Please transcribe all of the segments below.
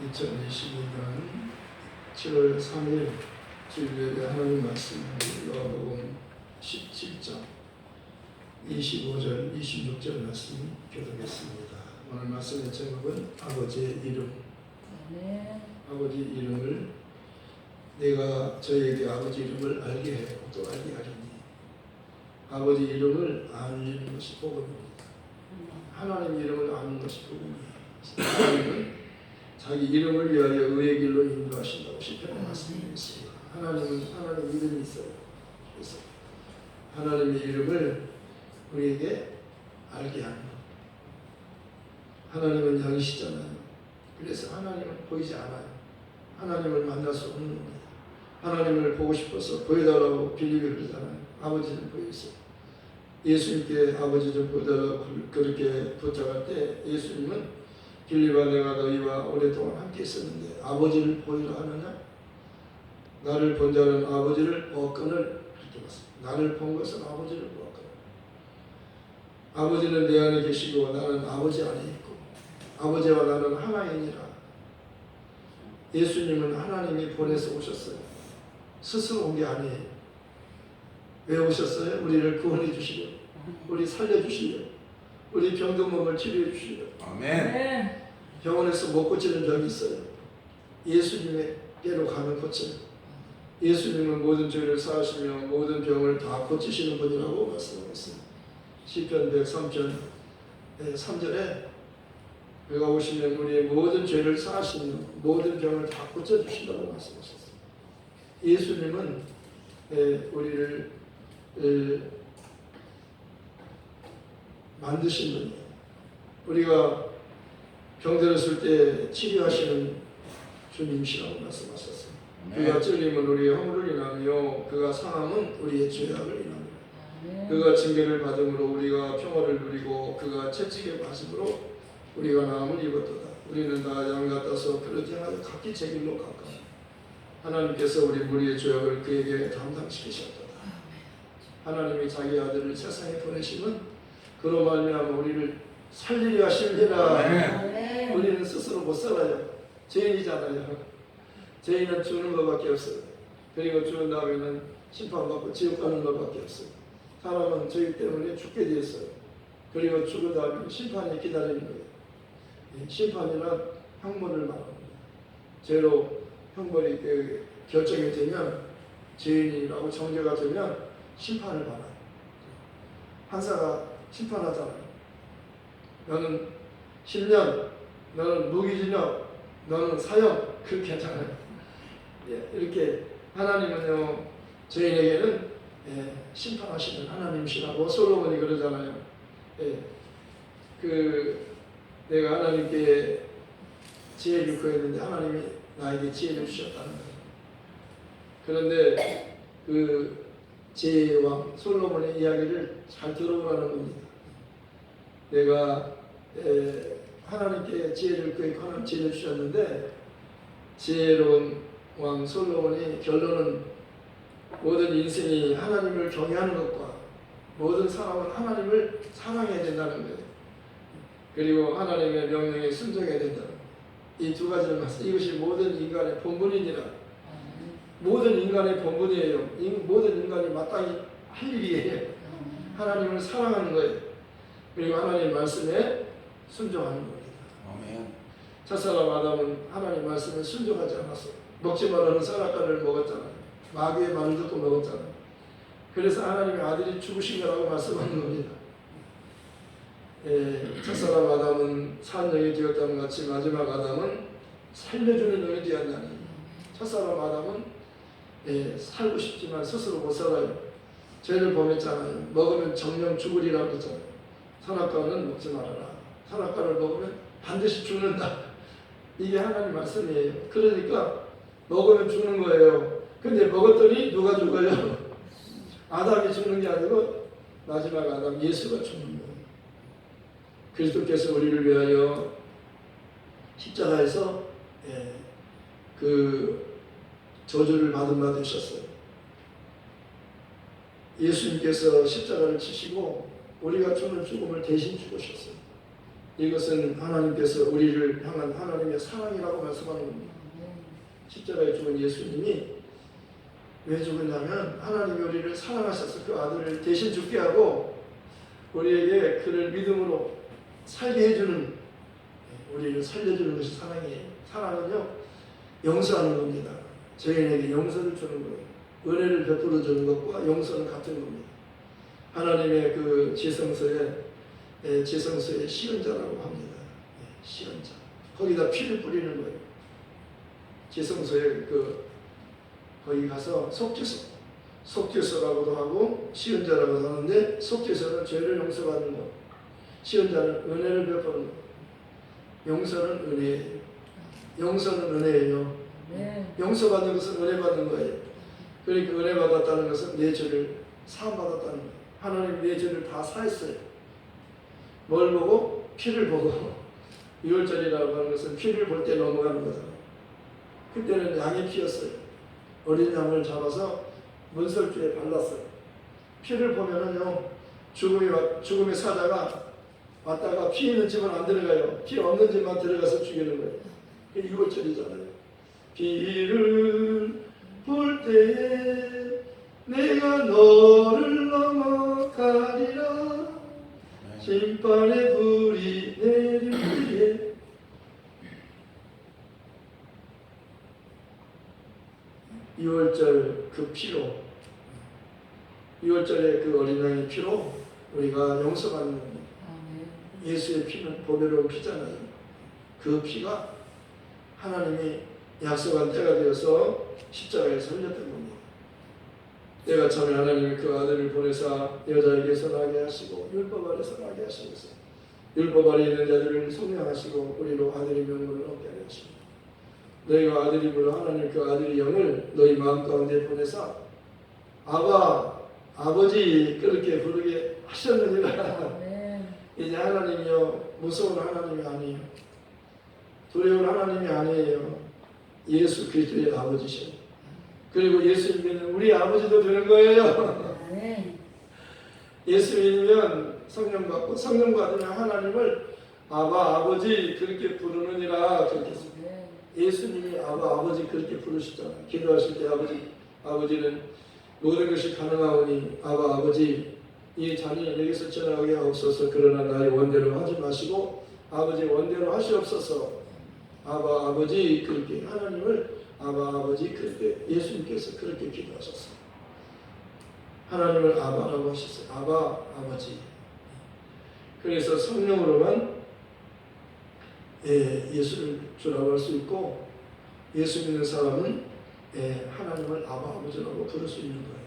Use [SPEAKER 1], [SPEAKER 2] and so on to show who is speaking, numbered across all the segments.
[SPEAKER 1] 2022년 7월 3일 주일예배 하나님 말씀을 요한복음 17장 25절 26절 말씀 교독했습니다. 오늘 말씀의 제목은 아버지의 이름. 아버지 이름을 내가 저에게 아버지 이름을 알게 하고 또 알게 하리니 아버지 이름을 아는 것이 복음입니다. 하나님 이름을 아는 것이 복음이에요. 하나님은 자기 이름을 위하여 의의 길로 인도하신다고 시편에 말씀드렸습니다. 하나님은 하나님 이름이 있어요. 그래서 하나님의 이름을 우리에게 알게 하는 것. 하나님은 영이시잖아요. 그래서 하나님은 보이지 않아요. 하나님을 만날 수 없는 겁니다. 하나님을 보고 싶어서 보여달라고 빌리고 그러잖아요. 아버지는 보여주세요. 예수님께 아버지 좀 보여달라고 그렇게 부탁할 때 예수님은 빌리와 내가 너희와 오랫동안 함께 있었는데 아버지를 보이라 하느냐? 나를 본 자는 아버지를 보았거늘 그렇게 봤습니다. 나를 본 것은 아버지를 보았거늘. 아버지는 내 안에 계시고 나는 아버지 안에 있고 아버지와 나는 하나이니라. 예수님은 하나님이 보내서 오셨어요. 스스로 온 게 아니에요. 왜 오셨어요? 우리를 구원해 주시려, 우리 살려 주시려, 우리 병든 몸을 치료해 주시려.
[SPEAKER 2] 아멘.
[SPEAKER 1] 병원에서 못 고치는 병이 있어요. 예수님께로 가면 고쳐요. 예수님은 모든 죄를 사하시며 모든 병을 다 고치시는 분이라고 말씀하셨습니다. 시편 103편 3절에 그가 오시면 우리의 모든 죄를 사하시며 모든 병을 다 고쳐주신다고 말씀하셨습니다. 예수님은 우리를 만드신 분이에요. 우리가 병들었을 때 치료하시는 주님이시라고 말씀하셨어요. 그가 찔림은 우리의 허물을 인하며 그가 상함은 우리의 죄악을 인하며 그가 징계를 받음으로 우리가 평화를 누리고 그가 채찍에 맞음으로 우리가 나음을 입었도다. 우리는 다 양 같아서 그러지 않아도 각기 제 길로 가까워 하나님께서 우리 무리의 죄악을 그에게 담당시키셨도다. 하나님이 자기 아들을 세상에 보내시면 그로 말미암아 우리를 살리려 하시니라. 우리는 스스로 못 살아요. 죄인이잖아요. 죄인은 죽는 것밖에 없어요. 그리고 죽은 다음에는 심판받고 지옥 가는 것밖에 없어요. 사람은 죄 때문에 죽게 되어 있어요. 그리고 죽은 다음에 심판이 기다리는 거예요. 심판이란 형벌을 말합니다. 죄로 형벌이 결정이 되면 죄인이라고 정죄가 되면 심판을 받아요. 판사가 심판하잖아요. 너는 10년, 너는 무기징역, 너는 사형, 그렇게 하잖아요. 이렇게 하나님은요, 죄인에게는 심판하시는 하나님이시라고 솔로몬이 그러잖아요. 내가 하나님께 지혜를 구했는데 하나님이 나에게 지혜를 주셨다는 거예요. 그런데 그 지혜의 왕 솔로몬의 이야기를 잘 들어보라는 겁니다. 내가 하나님께 지혜를 구했고 하나님 지혜를 주셨는데 지혜로운 왕 솔로몬의 결론은 모든 인생이 하나님을 경외하는 것과 모든 사람은 하나님을 사랑해야 된다는 거예요. 그리고 하나님의 명령에 순종해야 된다는 거예요. 이 두 가지를 말씀. 이것이 모든 인간의 본분이니라. 모든 인간의 본분이에요. 모든 인간이 마땅히 할 일이에요. 하나님을 사랑하는 거예요. 그리고 하나님 말씀에 순종하는 겁니다.
[SPEAKER 2] 아멘.
[SPEAKER 1] 첫사람 아담은 하나님 말씀에 순종하지 않았어요. 먹지 말라는 선악과를 먹었잖아요. 마귀의 말을 듣고 먹었잖아요. 그래서 하나님의 아들이 죽으신 거라고 말씀하는 겁니다. 첫사람 아담은 산 영이 되었다는 같이 마지막 아담은 살려주는 영이 되었나니 첫사람 아담은 살고 싶지만 스스로 못 살아요. 죄를 범했잖아요. 먹으면 정령 죽으리라고 했잖아요. 선악과는 먹지 말아라. 선악과를 먹으면 반드시 죽는다. 이게 하나님 말씀이에요. 그러니까 먹으면 죽는 거예요. 근데 먹었더니 누가 죽어요? 아담이 죽는 게 아니고 마지막 아담 예수가 죽는 거예요. 그리스도께서 우리를 위하여 십자가에서 그 저주를 받은 바 되셨어요. 예수님께서 십자가를 치시고 우리가 죽는 죽음을 대신 죽으셨어요. 이것은 하나님께서 우리를 향한 하나님의 사랑이라고 말씀하는 겁니다. 십자가에 죽은 예수님이 왜 죽었냐면 하나님이 우리를 사랑하셔서 그 아들을 대신 죽게 하고 우리에게 그를 믿음으로 살게 해주는, 우리를 살려주는 것이 사랑이에요. 사랑은요 용서하는 겁니다. 저희에게 용서를 주는 거예요. 은혜를 베풀어 주는 것과 용서는 같은 겁니다. 하나님의 그 지성소의 시은자라고 합니다. 시은자. 거기다 피를 뿌리는 거예요. 지성소에 거기 가서 속죄소라고도 하고 시은자라고도 하는데, 속죄소는 죄를 용서받는 것, 시은자는 은혜를 베푸는 것, 용서는 은혜예요. 용서는 은혜예요. 용서받는 것은 은혜 받는 거예요. 그러니까 은혜 받았다는 것은 내 죄를 사함 받았다는 거예요. 하나님 내 죄를 다 사했어요. 뭘 보고? 피를 보고. 6월절이라고 하는 것은 피를 볼 때 넘어가는 거잖아요. 그때는 양의 피였어요. 어린 양을 잡아서 문설주에 발랐어요. 피를 보면은요, 죽음의 사자가 왔다가 피 있는 집은 안 들어가요. 피 없는 집만 들어가서 죽이는 거예요. 그게 6월절이잖아요. 피를 볼 때에 내가 너를 넘어가리라. 심판의 불이 내릴 때에. 유월절 그 피로, 유월절의 그 어린 양의 피로 우리가 용서받는 겁니다. 예수의 피는 보배로운 피잖아요. 그 피가 하나님이 약속한 때가 되어서 십자가에서 흘렸던 겁니다. 때가 참에 하나님이 그 아들을 보내사 여자에게서 나게 하시고 율법 아래서 나게 하시면서 율법 아래 있는 자들을 성령하시고 우리로 아들의 명분을 얻게 하려 하십니다. 너희가 아들이 불러 하나님 그 아들의 영을 너희 마음 가운데 보내사 아바, 아버지 그렇게 부르게 하셨느니라. 이제 하나님이요 무서운 하나님이 아니에요. 두려운 하나님이 아니에요. 예수 그리스도의 아버지셔요. 그리고 예수 믿는 우리 아버지도 되는 거예요. 예수 믿으면 성령 받고 성령 받으면 하나님을 아바 아버지 그렇게 부르느니라. 그렇게 예수님이 아바 아버지 그렇게 부르시잖아요. 기도하실 때 아버지는 모든 것이 가능하오니 아바 아버지 이 잔이 여기서 지나가게 하옵소서. 그러나 나의 원대로 하지 마시고 아버지 원대로 하시옵소서. 아바 아버지 그렇게 하나님을 아바 아버지 그렇게 예수님께서 그렇게 기도하셨어요. 하나님을 아바라고 하셨어요. 아바 아버지. 그래서 성령으로만 예수를 주라고 할 수 있고 예수 믿는 사람은 하나님을 아바 아버지라고 부를 수 있는 거예요.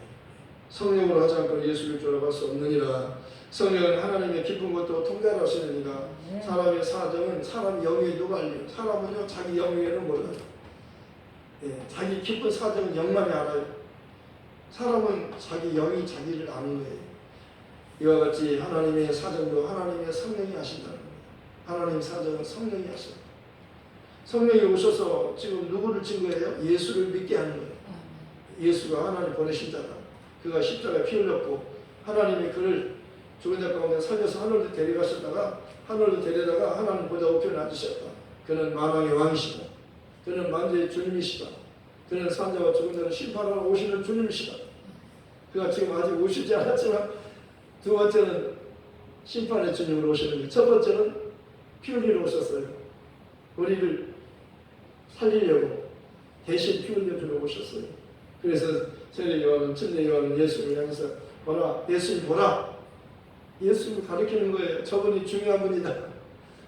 [SPEAKER 1] 성령으로 하지 않고 예수를 주라고 할 수 없느니라. 성령은 하나님의 깊은 것도 통달하시느니라. 사람의 사정은 사람 영에도 알려요. 사람은요 자기 영에는 몰라요. 자기 깊은 사정은 영만이 알아요. 사람은 자기 영이 자기를 아는 거예요. 이와 같이 하나님의 사정도 하나님의 성령이 아신다는 거예요. 하나님 사정은 성령이 하셔요. 성령이 오셔서 지금 누구를 증거해요? 예수를 믿게 하는 거예요. 예수가 하나님 보내신 자다. 그가 십자가에 피 흘렸고 하나님이 그를 죽은 자 가운데 살려서 하늘로 데려가셨다가 하늘로 데려다가 하나님 보좌 우편에 앉으셨다. 그는 만왕의 왕이시다. 그는 만주의 주님이시다. 그는 산자와 죽은 자를 심판하러 오시는 주님이시다. 그가 지금 아직 오시지 않았지만 두 번째는 심판의 주님으로 오시는 거예요. 첫 번째는 피 흘리러 오셨어요. 우리를 살리려고 대신 피 흘려주러 오셨어요. 그래서 세례 요한은 침례 요한은 예수를 향해서 보라 예수님 보라. 예수님을 가리키는 거예요. 저분이 중요한 분이다.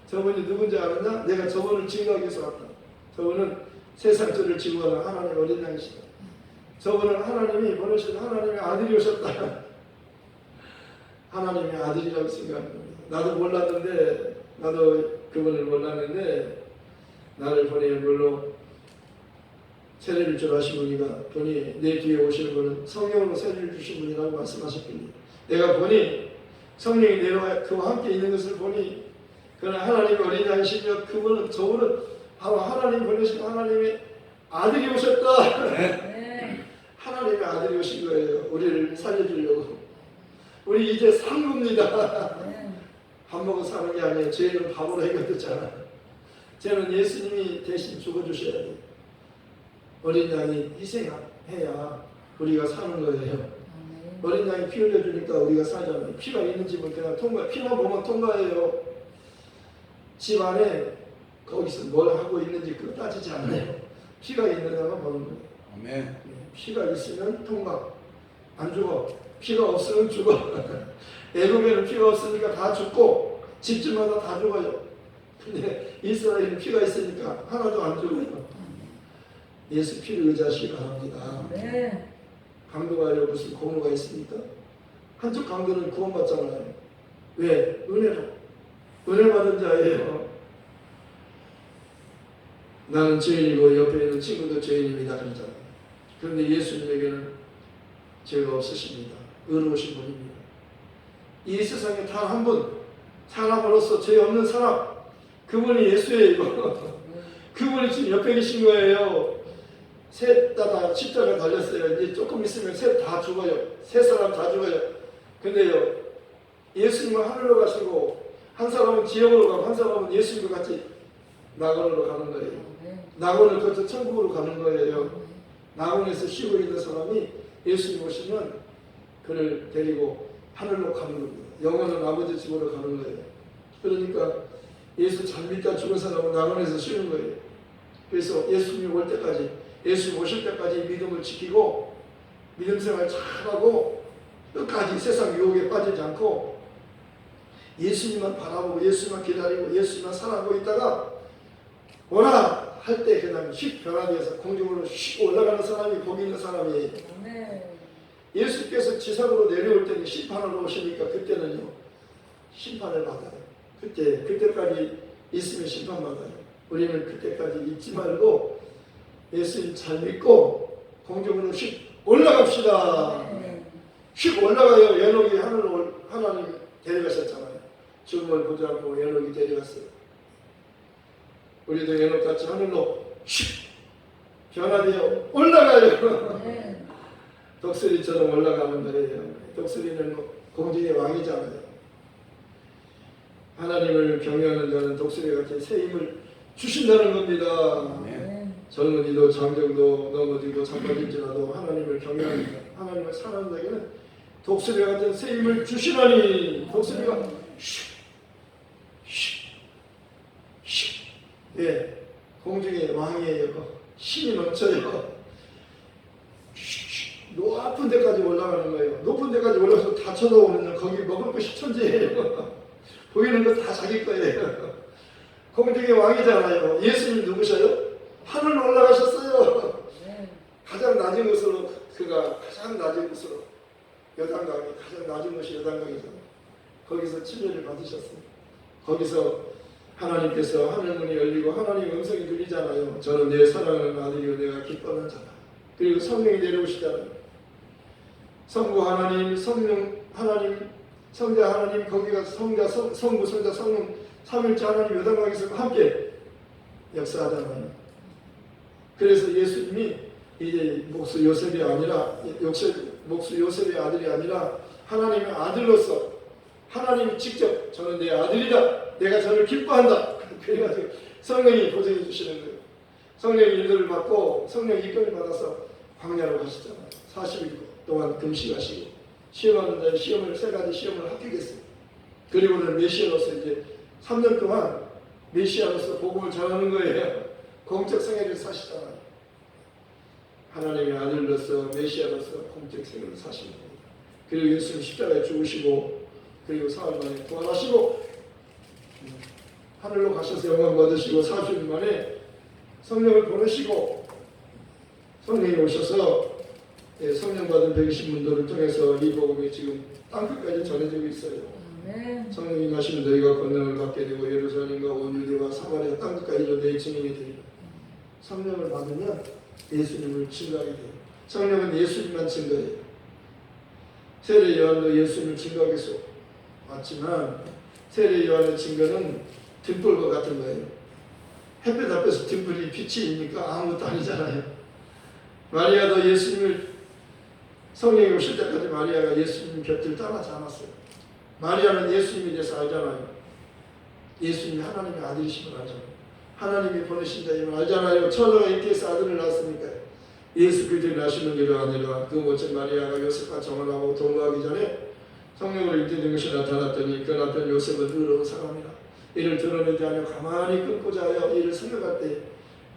[SPEAKER 1] 저분이 누군지 아느냐? 내가 저분을 증거하기 위해서 왔다. 저분은 세상 죄를 지고 가는 하나님의 어린 양이시다. 저분은 하나님이 보내신 하나님의 아들이 오셨다. 하나님의 아들이라고 생각하는 겁니다. 나도 몰랐는데 나도 그분을 몰랐는데 나를 보내 물로 세례를 주라 하신 분이가 보니 내 뒤에 오시는 분은 성령으로 세례를 주신 분이라고 말씀하셨길래 내가 보니 성령이 내려와 그와 함께 있는 것을 보니 그는 하나님의 어린 양이시며 그분은 저분은 바로 하나님 보내신 하나님의 아들이 오셨다. 하나님의 아들이 오신 거예요. 우리를 살려주려고. 우리 이제 산 겁니다. 밥 먹어 사는 게 아니에요. 죄는 밥으로 해결됐잖아요. 죄는 예수님이 대신 죽어주셔야 돼요. 어린 양이 희생해야 우리가 사는 거예요. 어린 양이 피 흘려주니까 우리가 살잖아요. 피가 있는 집은 그냥 통과해요. 피만 보면 통과해요. 집 안에 거기서 뭘 하고 있는지 그거 따지지 않아요. 피가 있는 데만 보는 거예요.
[SPEAKER 2] 아멘.
[SPEAKER 1] 피가 있으면 통과. 안 죽어. 피가 없으면 죽어. 애굽에는 피가 없으니까 다 죽고 집집마다 다 죽어요. 근데 이스라엘은 피가 있으니까 하나도 안 죽어요. 예수 피를 의지하시기 바랍니다.
[SPEAKER 2] 네.
[SPEAKER 1] 강도가 아니라 무슨 공로가 있습니까? 한쪽 강도는 구원받잖아요. 왜? 은혜로. 은혜 받은 자예요. 나는 죄인이고 옆에 있는 친구도 죄인입니다. 그러잖아요. 그런데 예수님에게는 죄가 없으십니다. 의로우신 분입니다. 이 세상에 단 한 분, 사람으로서 죄 없는 사람, 그분이 예수예요. 그분이 지금 옆에 계신 거예요. 셋 다 십자가에 달렸어요. 이제 조금 있으면 셋 다 죽어요. 세 사람 다 죽어요. 근데요, 예수님은 하늘로 가시고 한 사람은 지옥으로 가고 한 사람은 예수님과 같이 낙원으로 가는 거예요. 낙원을 거쳐 천국으로 가는 거예요. 낙원에서 쉬고 있는 사람이 예수님 오시면 그를 데리고 하늘로 가는 겁니다. 영원한 아버지 집으로 가는 거예요. 그러니까 예수 잘 믿다 죽은 사람은 낙원에서 쉬는 거예요. 그래서 예수님이 올 때까지, 예수님 오실 때까지 믿음을 지키고 믿음 생활 잘하고 끝까지 세상 유혹에 빠지지 않고 예수님만 바라보고 예수님만 기다리고 예수님만 사랑하고 있다가 오라 할 때 그냥 휙 변화되어서 공중으로 휙 올라가는 사람이 거기 있는 사람이에요. 예수께서 지상으로 내려올 때는 심판하러 오시니까 그때는요 심판을 받아요. 그때까지 있으면 심판받아요. 우리는 그때까지 잊지 말고 예수님 잘 믿고 공중으로 휙 올라갑시다. 휙 올라가요. 에녹이 하늘로 하나님 데려가셨잖아요. 죽음을 보지 않고 에녹이 데려갔어요. 우리도 에녹같이 하늘로 휙 변화되어 올라가요. 독수리처럼 올라가는 거예요. 독수리는 공중의 왕이잖아요. 하나님을 경외하는 자는 독수리 같은 새 힘을 주신다는 겁니다. 젊은이도 장정도 넘어지고 자빠질지라도 하나님을 경외하는 자, 하나님을 사랑하는 자에게는 독수리 같은 새 힘을 주시라니. 독수리가 예, 공중의 왕이에요. 힘이 넘쳐요. 높은 데까지 올라가는 거예요. 높은 데까지 올라가서 다 쳐다보면 거기 먹을 것이 천지예요. 보이는 거 다 자기 거예요. 공중의 왕이잖아요. 예수님 누구셔요? 하늘로 올라가셨어요. 가장 낮은 곳으로, 그가 가장 낮은 곳으로, 여단강이 가장 낮은 곳이 여단강이잖아요. 거기서 침례를 받으셨어요. 거기서 하나님께서 하늘문이 열리고 하나님의 음성이 들리잖아요. 저는 내 사랑하는 아들이요 내가 기뻐하는 자다. 그리고 성령이 내려오시잖아요. 성부 하나님, 성령 하나님, 성자 하나님, 거기가 성자, 성부, 성자, 성령, 삼일째 하나님 여단강에서 함께 역사하잖아요. 그래서 예수님이 이제 목수 요셉이 아니라, 목수 요셉의 아들이 아니라 하나님의 아들로서 하나님이 직접 저는 내 아들이다. 내가 저를 기뻐한다. 그래가지고 성령이 보증해 주시는 거예요. 성령의 인도를 받고 성령 이끌을 받아서 광야로 가시잖아요. 40일 동안 금식하시고 시험하는 자의 시험을 세 가지 시험을 합격했어요. 그리고는 메시아로서 이제 3년 동안 메시아로서 복음을 전하는 거예요. 공적 생애를 사시잖아요. 하나님의 아들로서 메시아로서 공적 생애를 사시는 겁니다. 그리고 예수님 십자가에 죽으시고 그리고 사흘 만에 부활하시고 하늘로 가셔서 영광 받으시고 40일 만에 성령을 보내시고 성령이 오셔서 성령 받은 120문도를 통해서 이 복음이 지금 땅끝까지 전해지고 있어요. 성령이 나시면 너희가 권능을 받게 되고 예루살렘과 온 유대와 사마리아 땅끝까지 내 증인이 되리라. 성령을 받으면 예수님을 증거하게 돼요. 성령은 예수님만 증거해요. 세례 요한도 예수님을 증거하겠어 맞지만 세례 요한의 증거는 등불과 같은 거예요. 햇볕 앞에서 등불이 빛이니까 아무것도 아니잖아요. 마리아도 예수님을 성령이 오실 때까지 마리아가 예수님 곁을 떠나지 않았어요. 마리아는 예수님에 대해서 알잖아요. 예수님이 하나님의 아들이심을 알잖아요. 하나님이 보내신 자임을 알잖아요. 처녀가 잉태해서 아들을 낳았으니까. 예수 그리스도를 낳으시는 일을 아내가 그 모친 마리아가 요셉과 정혼하고 동거하기 전에 성령으로 잉태된 것이 나타났더니 그 남편 요셉은 의로운 사람이라 이를 드러내지 않으려 가만히 끊고자 하여 이를 생각할 때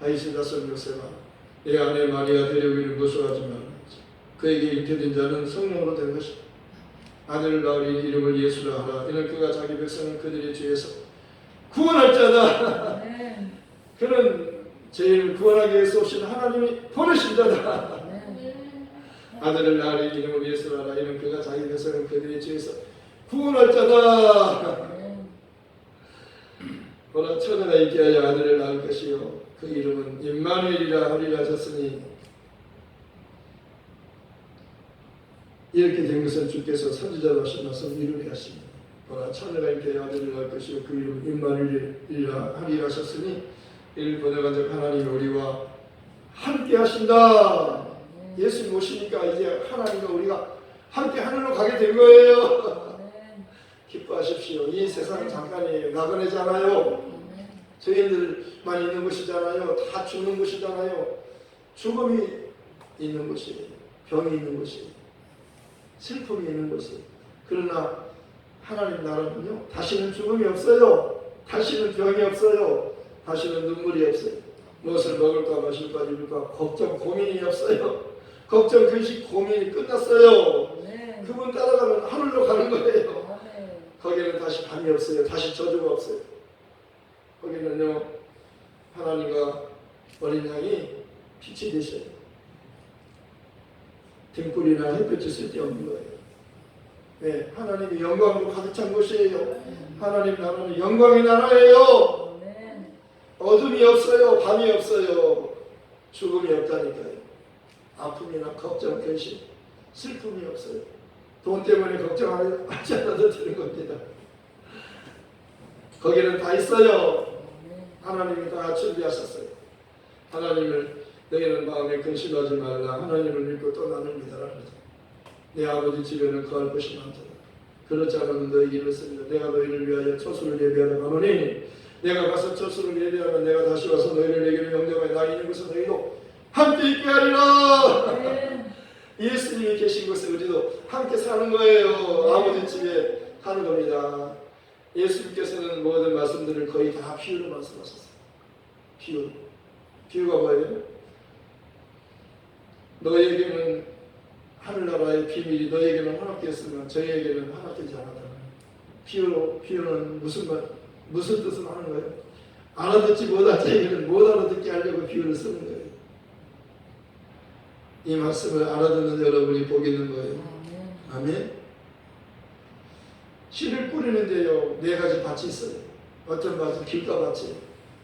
[SPEAKER 1] 아이스 다섯 요셉아 내 아내 마리아 데려오기를 무서워하지 말라. 그에게 잉태된 자는 성령으로 된 것이다. 아들을 낳으니 이름을 예수라 하라. 이는 그가 자기 백성을 그들의 죄에서 구원할 자다. 그는 죄인을 구원하기 위해서 오신 하나님이 보내신 자다. 아들을 낳으니 이름을 예수라 하라. 이는 그가 자기 백성을 그들의 죄에서 구원할 자다. 보라 처녀가 있게 하여 아들을 낳을 것이요 그 이름은 임마누엘이라 하리라 하셨으니 이렇게 된 것은 주께서 선지자로 하신 말씀 이루게 하시니 보라 처녀가 있게 하여 아들을 낳을 것이요 그 이름은 임마누엘이라 하리라 하셨으니 이를 번역한 즉 하나님이 우리와 함께 하신다. 예수님 오시니까 이제 하나님과 우리가 함께 하늘로 가게 된 거예요. 기뻐하십시오. 이 세상은 잠깐이에요. 나그네잖아요. 죄인들만 있는 곳이잖아요. 다 죽는 곳이잖아요. 죽음이 있는 곳이에요. 병이 있는 곳이에요. 슬픔이 있는 곳이에요. 그러나 하나님 나라는요. 다시는 죽음이 없어요. 다시는 병이 없어요. 다시는 눈물이 없어요. 무엇을 먹을까 마실까 입을까 걱정 고민이 없어요. 걱정 근심 고민이 끝났어요. 그분 따라가면 하늘로 가는 거예요. 거기는 다시 밤이 없어요. 다시 저주가 없어요. 거기는요 하나님과 어린 양이 빛이 되셔요. 등불이나 햇볕이 쓸데없는 거예요. 네, 하나님이 영광으로 가득 찬 곳이에요. 하나님 나라는 영광의 나라예요. 어둠이 없어요. 밤이 없어요. 죽음이 없다니까요. 아픔이나 걱정, 근심, 슬픔이 없어요. 돈 때문에 걱정하지 않아도 되는 겁니다. 거기는 다 있어요. 하나님이 다 준비하셨어요. 하나님을 너희는 마음에 근심하지 말라. 하나님을 믿고 또 나를 믿어라. 내 아버지 집에는 거할 것이 많더라. 그렇지 않으면 너희 일을 씁니다. 내가 너희를 위하여 초수를 예비하러 가노니 내가 가서 초수를 예비하면 내가 다시 와서 너희를 내게로 영접하여 나 있는 곳에 너희도 함께 있게 하리라. 예수님이 계신 곳에 우리도 함께 사는 거예요. 아버지 집에 사는 겁니다. 예수님께서는 모든 말씀들을 거의 다 비유로 말씀하셨어요. 비유가 뭐예요? 너희에게는 하늘나라의 비밀이 너희에게는 허락되었으면 저희에게는 허락되지 않았다. 비유는 무슨 뜻을 하는 거예요? 알아듣지 못할 자에게는 못 알아듣게 하려고 비유를 쓰는 거예요. 이 말씀을 알아듣는 여러분이 복 있는 거예요. 아멘. 씨를 뿌리는데요 4가지 밭이 있어요. 어떤 밭은 길가밭이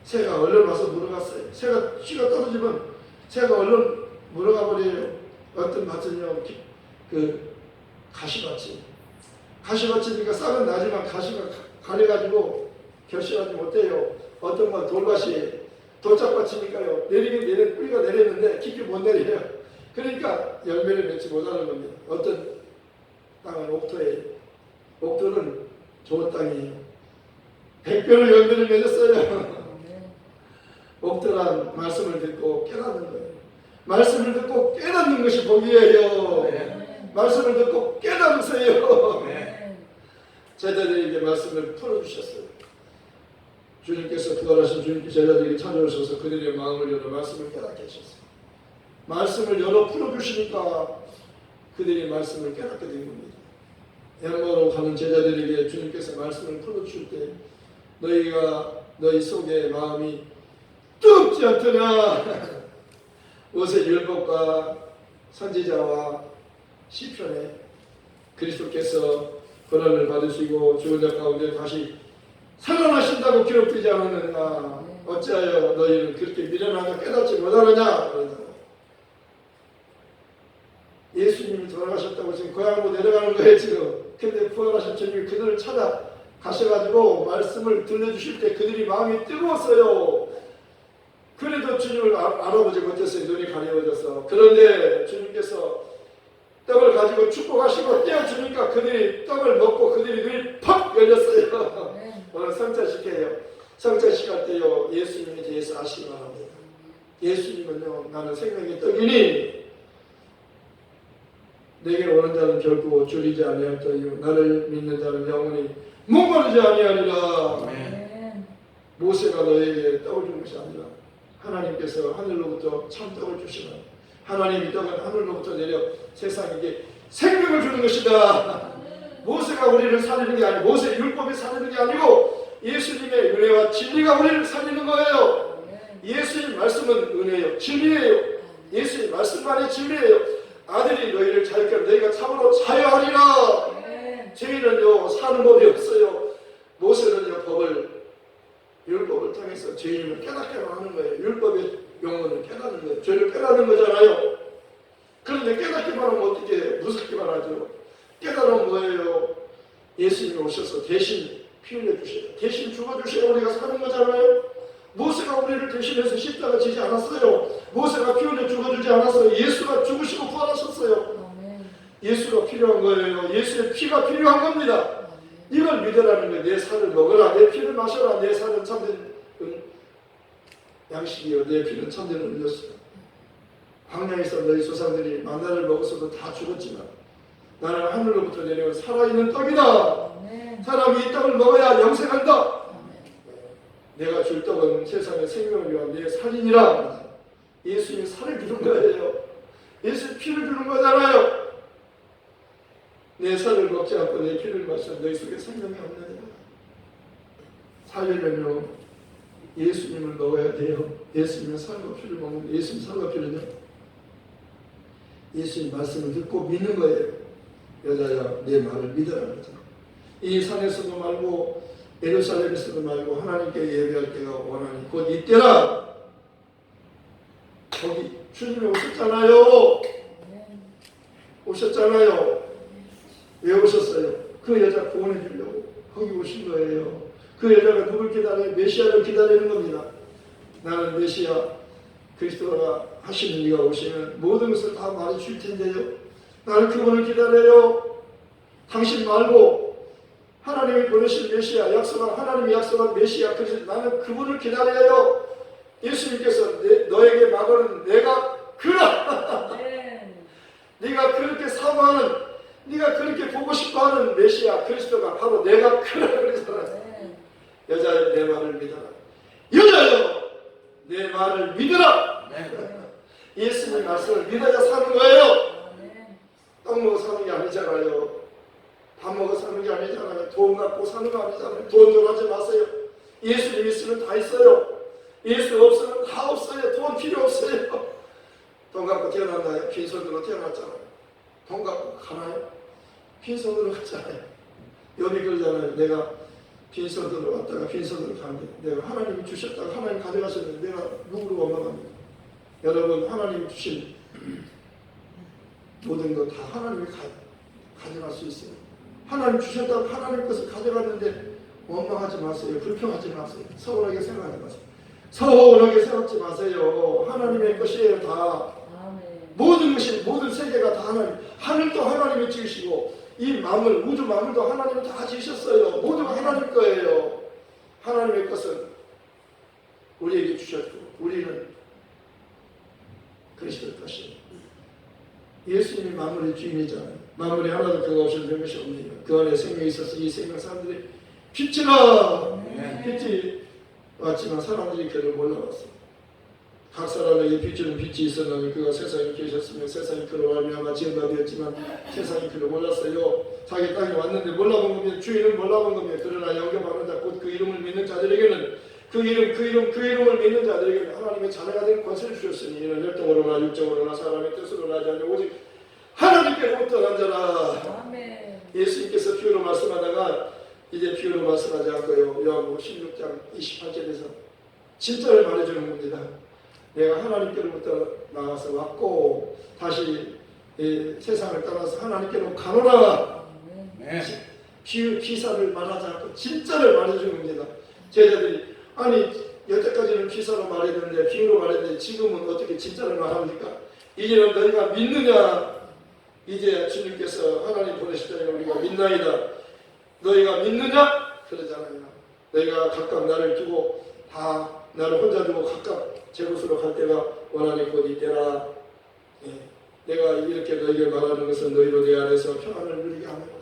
[SPEAKER 1] 새가 얼른 와서 물어갔어요. 씨가 떨어지면 새가 얼른 물어가 버려요. 어떤 밭은요 그 가시밭이니까 싹은 나지만 가시가 가려가지고 결실하지 못해요. 어떤 건 돌밭이 돌짝밭이니까요 뿌리가 내리는데 깊이 못 내려요. 그러니까 열매를 맺지 못하는 겁니다. 어떤 땅은 옥토는 좋은 땅이에요. 100배로 열매를 맺었어요. 옥토란 말씀을 듣고 깨닫는 거예요. 말씀을 듣고 깨닫는 것이 복이에요. 말씀을 듣고 깨닫으세요. 제자들에게 말씀을 풀어주셨어요. 주님께서 부활하신 주님께 제자들에게 찾아오셔서 그들의 마음을 열어 말씀을 깨닫게 하셨어요. 말씀을 열어 풀어주시니까 그들이 말씀을 깨닫게 된 겁니다. 엠마오로 가는 제자들에게 주님께서 말씀을 풀어주실 때 너희 속에 마음이 뜨겁지 않더냐. 모세 율법과 선지자와 시편에 그리스도께서 고난을 받으시고 죽은 자 가운데 다시 살아나신다고 기록되지 않았느냐. 어찌하여 너희는 그렇게 미련하냐 깨닫지 못하느냐. 예수님이 돌아가셨다고 지금 고향으로 내려가는 거예요 지금. 근데 부활하신 주님이 그들을 찾아 가셔가지고 말씀을 들려주실 때 그들이 마음이 뜨거웠어요. 그래도 주님을 알아보지 못했어요. 눈이 가려워져서. 그런데 주님께서 떡을 가지고 축복하시고 떼어주니까 그들이 떡을 먹고 그들이 눈이 팍 열렸어요. 오늘 성찬식해요. 성찬식할 때요 예수님에 대해서 아시기 바랍니다. 예수님은요 나는 생명의 떡이니 내게 오는 자는 결코 줄이지 아니할 터이요 나를 믿는 자는 영원히 목마르지 아니하리라. 모세가 너에게 떡을 준 것이 아니라 하나님께서 하늘로부터 참떡을 주시나 하나님의 떡은 하늘로부터 내려 세상에게 생명을 주는 것이다. 모세가 우리를 살리는 게 아니고 모세의 율법이 살리는 게 아니고 예수님의 은혜와 진리가 우리를 살리는 거예요. 예수님 말씀은 은혜요 진리예요. 예수님 말씀만이 진리예요. 아들이 너희를 자유케 하면 너희가 참으로 자유하리라. 죄인은요 사는 법이 없어요. 모세는요 율법을 통해서 죄인을 깨닫게 하는 거예요. 율법의 용어는 깨닫는 거예요. 죄를 깨닫는 거잖아요. 그런데 깨닫기만 하면 어떻게 무섭기만 하죠. 깨달은 뭐예요? 예수님이 오셔서 대신 피 흘려주셔요. 대신 죽어주셔야 우리가 사는 거잖아요. 모세가 우리를 대신해서 십자가 지지 않았어요. 모세가 피 흘려 죽어주지 않았어요. 예수가 죽으시고 부활하셨어요. 예수가 필요한 거예요. 예수의 피가 필요한 겁니다. 이걸 믿으라는 거예요. 내 살을 먹어라. 내 피를 마셔라. 내 살은 참된 양식이요. 내 피는 참된 음료수요. 광야에서 너희 조상들이 만나를 먹었어도 다 죽었지만 나는 하늘로부터 내려온 살아있는 떡이다. 사람이 이 떡을 먹어야 영생한다. 내가 줄 떡은 세상의 생명을 위한 내 살이니라. 예수님이 살을 주는 거예요. 예수의 피를 주는 거잖아요. 내 살을 먹지 않고 내 피를 마시면 너희 속에 생명이 없느니라. 살려면요 예수님을 먹어야 돼요. 예수님은 살과 피를 먹는 예수님 살과 피는요 예수님 말씀을 듣고 믿는 거예요. 여자야 내 말을 믿으라는 거죠. 이 산에서도 말고 예루살렘에서도 말고 하나님께 예배할 때가 원하니 곧 이때라. 거기 주님이 오셨잖아요. 오셨잖아요. 왜 오셨어요? 그 여자 구원해 주려고 거기 오신 거예요. 그 여자가 누굴 기다려요? 메시아를 기다리는 겁니다. 나는 메시아 그리스도가 하시는 이가 오시면 모든 것을 다 말해 줄 텐데요. 나는 그분을 기다려요. 당신 말고 하나님이 보내신 메시아 약속한 하나님이 약속한 메시아 그리스도 나는 그분을 기다려요. 예수님께서 너에게 말하는 내가 그라. 네가 그렇게 사모하는 네가 그렇게 보고 싶어하는 메시아 그리스도가 바로 내가 그라 그러잖아요. 여자여 내 말을 믿어라. 여자여 내 말을 믿으라. 예수님 말씀을 믿어야 사는 거예요. 떡 먹어 사는 게 아니잖아요. 밥 먹어 사는 게 아니잖아요. 돈 갖고 사는 거 아니잖아요. 돈 돈하지 마세요. 예수님 있으면 다 있어요. 예수 없으면 다 없어요. 돈 필요 없어요. 돈 갖고 태어났나요? 빈손으로 태어났잖아요. 돈 갖고 가나요? 빈손으로 갔잖아요. 여기 그러잖아요. 내가 빈손으로 왔다가 빈손으로 가는데 내가 하나님이 주셨다가 하나님 가져가셨는데 내가 누구로 원망합니까? 여러분 하나님이 주신 모든 거 다 하나님이 가져갈 수 있어요. 하나님 주셨다고 하나님 것을 가져갔는데 원망하지 마세요. 불평하지 마세요. 서운하게 생각하지 마세요. 서운하게 생각하지 마세요. 하나님의 것이에요. 다. 모든 것이 모든 세계가 다 하나님. 하늘도 하나님이 지으시고 이 만물 우주 만물도 하나님이 다 지으셨어요. 모두가 하나님 거예요. 하나님의 것은 우리에게 주셨고 우리는 그리스도의 것이에요. 예수님이 만물의 주인이잖아요. 만물이 하나도 그가 없이는 것이 없느니라. 그 안에 생명이 있어서 이 생명 사람들이 빛이라. 빛이 왔지만 사람들이 그를 몰라봤어. 각 사람에게 빛주는 빛이 있었나니 그가 세상에 계셨으며 세상이 그로 말미암아 지은 바 되었지만 세상이 그를 몰랐어요. 자기 땅에 왔는데 몰라본 겁니다. 주인은 몰라본 겁니다. 그러나 영접하는 자 곧 그 이름을 믿는 자들에게는 그 이름을 믿는 자들에게는 하나님의 자녀가 된 권세를 주셨으니 이는 혈통으로나 육정으로나 사람의 뜻으로나 하지 않고 오직 하나님께로부터 난 자라. 예수님께서 비유로 말씀하다가 이제 비유로 말씀하지 않고요. 요한복음 16장 28절에서 진짜를 말해주는 겁니다. 내가 하나님께로부터 나와서 왔고 다시 세상을 떠나서 하나님께로 가노라. 기사를 말하지 않고 진짜를 말해주는 겁니다. 제자들이 아니 여태까지는 기사로 말했는데 비유로 말했는데 지금은 어떻게 진짜를 말합니까? 이제는 너희가 믿느냐? 이제 주님께서 하나님 보내실 때 우리가 믿나이다. 너희가 믿느냐? 그러잖아요. 너희가 각각 나를 두고 다 나를 혼자 두고 각각 제 곳으로 갈 때가 원하니 곧 이때라. 내가 이렇게 너희에게 말하는 것은 너희로 내 안에서 평안을 누리게 하는 거다.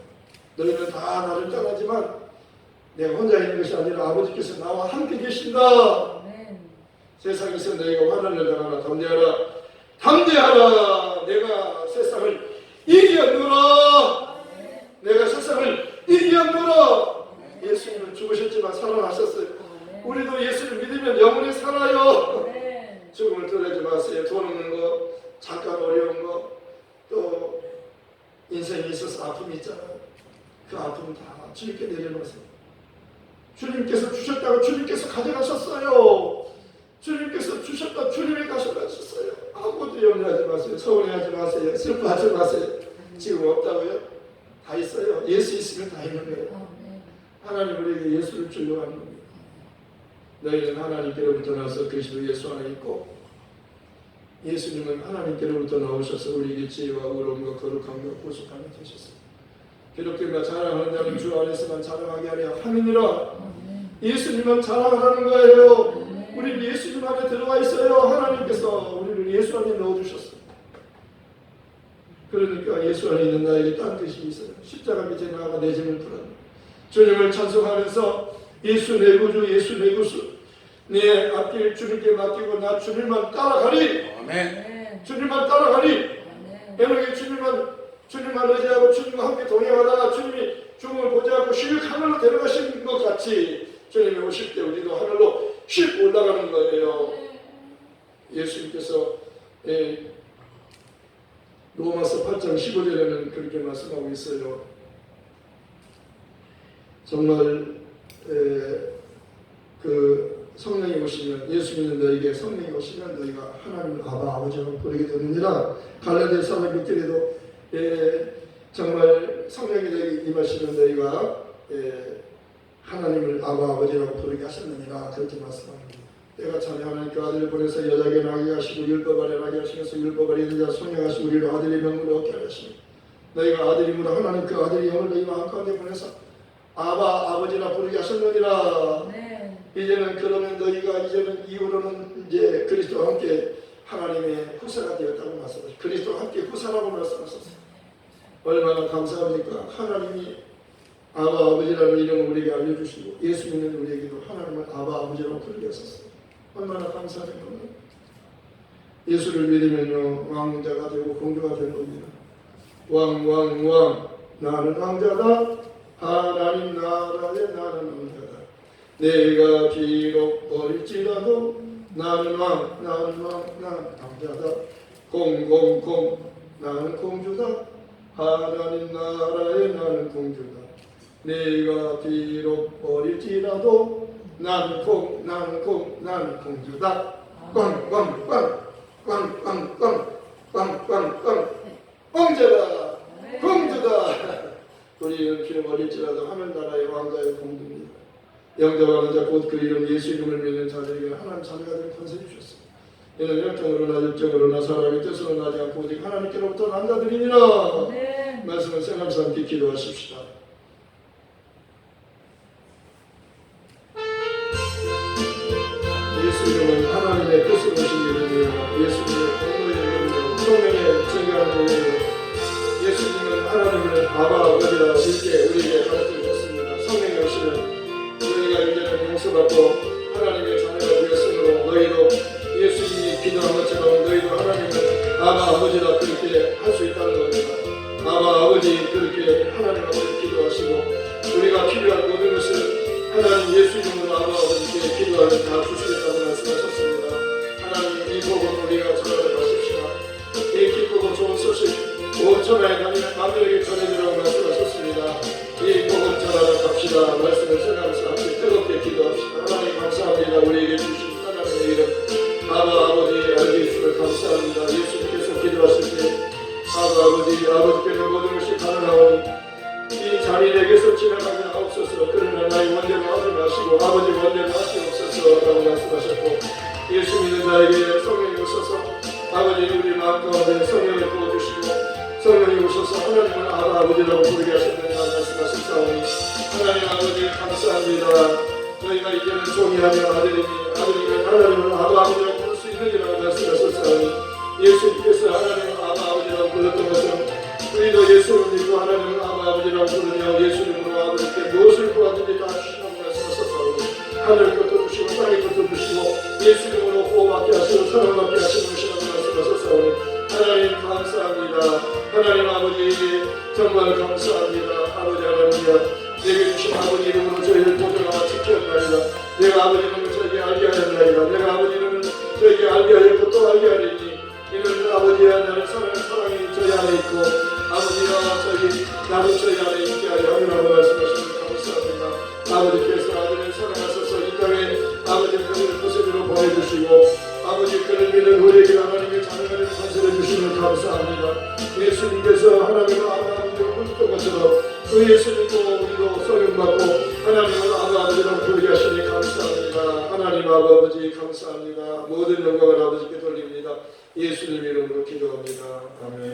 [SPEAKER 1] 너희는 다 나를 떠나지만 내가 혼자 있는 것이 아니라 아버지께서 나와 함께 계신다. 세상에서 너희가 환난을 당하나 담대하라. 담대하라. 내가 세상을 이겼노라. 내가 세상을 이겼노라. 예수님은 죽으셨지만 살아나셨어요. 우리도 예수를 믿으면 영원히 살아요. 죽음을 떠나지 마세요. 돈 없는 거, 잠깐 어려운 거, 또 인생에 있어서 아픔이 있잖아요. 그 아픔은 다 주님께 내려놓으세요. 주님께서 주셨다고 주님께서 가져가셨어요. 주님께서 주셨다 주님이 가져가셨어요. 아무것도 염려하지 마세요. 서운해하지 마세요. 슬퍼하지 마세요. 지금 없다고요? 다 있어요. 예수 있으면 다 있는 거예요. 하나님 우리에게 예수를 주려고 하는 겁니다. 너희는 하나님께로부터 나서 그리스도 예수 안에 있고 예수님은 하나님께로부터 나오셔서 우리에게 지혜와 의로움과 거룩함과 구속함이 되셨어요. 기독교가 자랑하는 자는 주 안에서만 자랑하게 하려 함이니라. 예수님은 자랑하라는 거예요. 우리는 예수님 안에 들어가 있어요. 하나님께서 우리를 예수 안에 넣어주셨어요. 그러니까 예수 안에 있는 나에게 딴 뜻이 있어요. 십자가 밑에 나아가 내 짐을 풀어라. 주님을 찬송하면서 예수 내 구주, 예수 내 구수, 내 앞길 주님께 맡기고 나 주님만 따라가리.
[SPEAKER 2] 아멘.
[SPEAKER 1] 주님만 따라가리. 여러분이 주님만 의지하고 주님과 함께 동행하다가 주님이 죽음을 보지 않고 실 하늘로 데려가신 것 같이 주님이 오실 때 우리도 하늘로 씩 올라가는 거예요. 예수님께서 로마서 8장 15절에는 그렇게 말씀하고 있어요. 정말 그 성령이 오시면 예수 믿는 너에게 성령이 오시면 너희가 하나님을 아바 아버지라고 부르게 되느니라. 갈라디아서 6절에도 정말 성령이 너에게 임하시면 너희가 하나님을 아바 아버지라고 부르게 하셨느니라. 그렇게 말씀합니다. 내가 참여 하나님께 아들을 보내서 여자에게 나게 하시고 율법 아래 나게 하시면서 율법 아래 있는 자 성령하시고 우리를 아들의 명분을 얻게 하시니 너희가 아들이므로 하나님 그 아들의 영을 너희 마음 가운데 보내서 아바 아버지라 부르게 하셨느니라. 이제는 그러면 너희가 이제는 이후로는 이제 그리스도와 함께 하나님의 후사가 되었다고 말씀하셨어요. 그리스도와 함께 후사라고 말씀하셨어요. 얼마나 감사합니까? 하나님이 아바 아버지라는 이름을 우리에게 알려주시고 예수 믿는 우리에게도 하나님을 아바 아버지라고 부르게 하셨어요. 얼마나 감사한 겁니까? 예수를 믿으면요 왕자가 되고 공주가 되는 겁니다. 왕 나는 왕자다. 하나님 나라에 나는 왕자다. 내가 비록 어릴지라도 나는 왕자다. 공 나는 공주다. 하나님 나라에 나는 공주다. 내가 비록 어릴지라도 나는 공주다. 왕자다. 공주다. 우리는 비록 어릴지라도 하늘나라의 왕자의 공주입니다. 영접하는 자 곧 그 이름 예수 이름을 믿는 자들에게 하나님 자녀가 될 권세를 주셨습니다. 이는 혈통으로나 육정으로나 사람의 뜻으로 나지 않고 오직 하나님께로부터 난 자들이니라. 말씀을 생각하면서 함께 기도하십시다. 예수님은 하나님의 뜻을 오신 이름이요 예수님의 공로의 이름이요 성령의 증거하는 이름이요 예수님은 하나님을 아바 아버지라 이렇게 우리에게 가르쳐 주셨습니다. 성령이 오시면 너희가 이제는 용서받고 하나님의 자녀가 되었으므로 너희도 예수님이 기도한 것처럼 너희도 하나님을 아바 아버지라 그렇게 할 수 있다는 겁니다. 아바 아버지 그렇게 하나님 앞에 기도하시고 우리가 필요한 모든 것을 하나님 예수 이름으로 아바 아버지께 기도하면 다 주시겠다고 말씀하셨습니다. 하나님 이 복은 우리가 전하러 가십시다. 이 기쁘고 좋은 소식 온 천하에 다니는 만들에게 전해주라고 말씀하셨습니다. 이 복음 전하러 갑시다. 말씀을 전하면서 함께 뜨겁게 기도합시다. 하나님 감사합니다. 우리에게 주신 하나님의 이름 아바 아버지 알게 해주시면 감사합니다. 예수님께서 기도하실 때 아버지께는 모든 것이 가능하오니 이 자리에게서 지나가지 않옵소서. 그러나 나의 원대로 하지 마시고 아버지 원대로 하시옵소서 라고 말씀하셨고 예수 믿는 자에게 성령이 오셔서 아버지 우리 마음 가운데 성령을 부어주시고 성령이 오셔서 하나님을 아바 아버지라고 부르게 하셨느냐 말씀하셨사오니 하나님 아버지 감사합니다. 너희가 이제는 종이하며 아들이니 아들이면 하나님을 아버지라고 부를 수 있느니라고 말씀하셨사오니 예수님께서 하나님을 아버지라고 불렀던 것처럼 우리도 예수를 믿고 하나님을 아버지라고 부르며 예수님으로 아버지께 무엇을 구하든지 다 주시라고 말씀하셨사오니 하늘 것도 주시고 땅의 것도 주시고 예수님으로 구원받게 하시고 사랑받게 하시는 것이라고 말씀하셨사오니 하나님 감사합니다. 하나님 아버지 정말 감사합니다. 아버지 하나님이여 내게 주신 아버지 이름으로 저희를 보존하고 지켰나이다. 내가 아버지 이름을 저에게 알게 하였나이다. 내가 아버지 이름을 저에게 알게 하였고 또 알게 하리니 이는 아버지야 나는 사랑이 저희 안에 있고 아버지와 나도 저희 안에 있게 하려 함이라고 말씀하시니 감사합니다. 아버지께서 아들을 사랑하셔서 이 땅에 아버지 그를 모습으로 보내주시고 아버지 그를 믿는 우리에게 하나님의 자녀를 건설해 주시면 감사합니다. 예수님께서 하나님을 아버지로 부르던 것처럼 그 예수님도 우리도 소용받고 하나님을 아버지라고 부르게 하시니 감사합니다. 하나님 아버지 감사합니다. 모든 영광을 아버지께 돌립니다. 예수님 이름으로 기도합니다. 아멘.